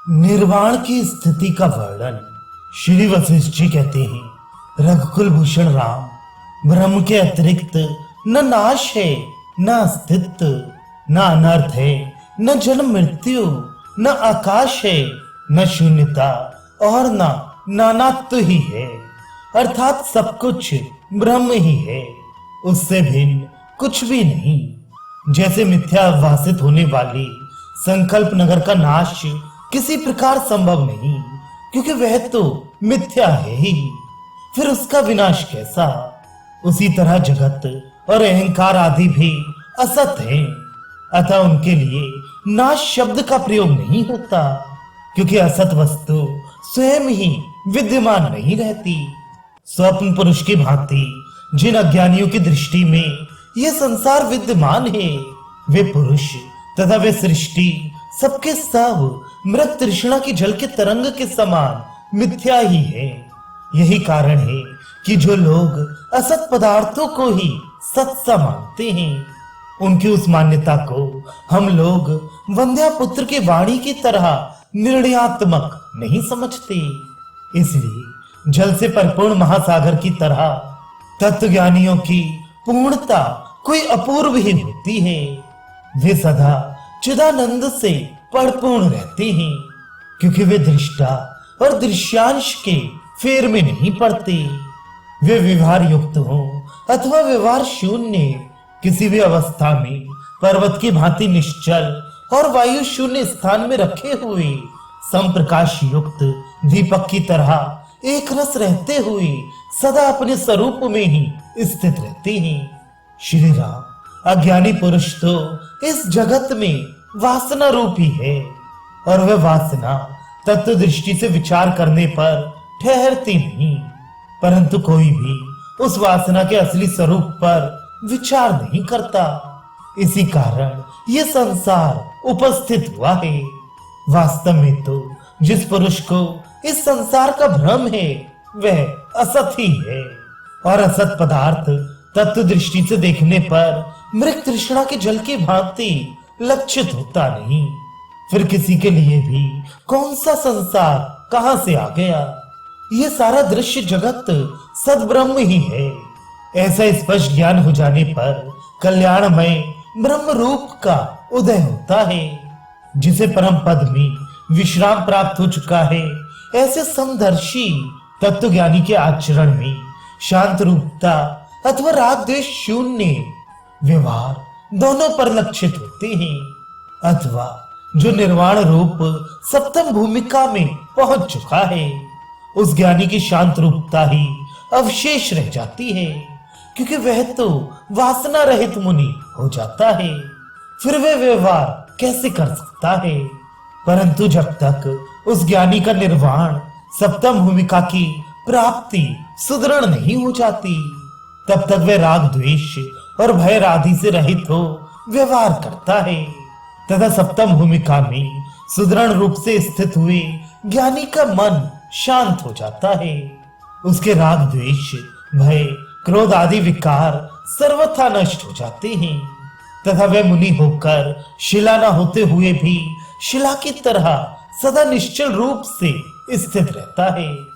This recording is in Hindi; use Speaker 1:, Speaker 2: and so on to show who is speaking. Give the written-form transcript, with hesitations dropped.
Speaker 1: निर्वाण की स्थिति का वर्णन श्री वशिष्ठ जी कहते हैं, रघुकुल भूषण राम, ब्रह्म के अतिरिक्त न नाश है, न अस्तित्व, न अनर्थ है, न जन्म मृत्यु, न आकाश है, न शून्यता और न नानात्व ही है। अर्थात सब कुछ ब्रह्म ही है, उससे भिन्न कुछ भी नहीं। जैसे मिथ्या भाषित होने वाली संकल्प नगर का नाश किसी प्रकार संभव नहीं, क्योंकि वह तो मिथ्या है ही, फिर उसका विनाश कैसा। उसी तरह जगत और अहंकार आदि भी असत हैं, अतः उनके लिए नाश शब्द का प्रयोग नहीं होता, क्योंकि असत वस्तु स्वयं ही विद्यमान नहीं रहती। स्वप्न पुरुष की भांति जिन अज्ञानियों की दृष्टि में यह संसार विद्यमान है, वे पुरुष तथा वे सृष्टि सबके सब मृत तृष्णा की जल के तरंग के समान मिथ्या ही है। यही कारण है कि जो लोग असत पदार्थों को ही सत्य मानते हैं, उनकी उस मान्यता को हम लोग वंध्या पुत्र के वाणी की तरह निर्णयात्मक नहीं समझते। इसलिए जल से परिपूर्ण महासागर की तरह तत्वज्ञानियों की पूर्णता कोई अपूर्व ही होती है। वे सदा चिदानंद से परिपूर्ण रहते हैं, क्योंकि वे दृष्टा और दृश्यांश के फेर में नहीं पड़ते। वे व्यवहार युक्त हो अथवा व्यवहार शून्य, किसी भी अवस्था में पर्वत की भांति निश्चल और वायु शून्य स्थान में रखे हुए समप्रकाश युक्त दीपक की तरह एक रस रहते हुए सदा अपने स्वरूप में ही स्थित रहते हैं। श्री राम, अज्ञानी पुरुष तो इस जगत में वासना रूपी है, और वह वासना तत्व दृष्टि से विचार करने पर ठहरती नहीं, परंतु कोई भी उस वासना के असली स्वरूप पर विचार नहीं करता। इसी कारण यह संसार उपस्थित हुआ है। वास्तव में तो जिस पुरुष को इस संसार का भ्रम है, वह असत ही है, और असत पदार्थ तत्व दृष्टि से देखने पर मृग तृष्णा के जल की भांति लक्षित होता नहीं। फिर किसी के लिए भी कौन सा संसार कहां से आ गया। यह सारा दृश्य जगत सद्ब्रह्म ही है। ऐसा स्पष्ट ज्ञान हो जाने पर कल्याणमय ब्रह्म रूप का उदय होता है। जिसे परम पद में विश्राम प्राप्त हो चुका है, ऐसे समदर्शी तत्वज्ञानी के आचरण में शांत रूपता अथवा राग द्वेष शून्य व्यवहार दोनों पर लक्षित होते हैं, अथवा जो निर्वाण रूप सप्तम भूमिका में पहुंच चुका है, उस ज्ञानी की शांत रूपता ही अवशेष रह जाती है, क्योंकि वह तो वासना रहित मुनि हो जाता है। फिर वह व्यवहार कैसे कर सकता है। परंतु जब तक उस ज्ञानी का निर्वाण सप्तम भूमिका की प्राप्ति सुदृढ़ नहीं हो जाती, तब तक वह राग द्वेष और भय आदि से रहित हो व्यवहार करता है, तथा सप्तम भूमिका में सुदृढ़ रूप से स्थित हुए ज्ञानी का मन शांत हो जाता है। उसके राग द्वेष भय क्रोध आदि विकार सर्वथा नष्ट हो जाते हैं, तथा वह मुनि होकर शिला न होते हुए भी शिला की तरह सदा निश्चल रूप से स्थित रहता है।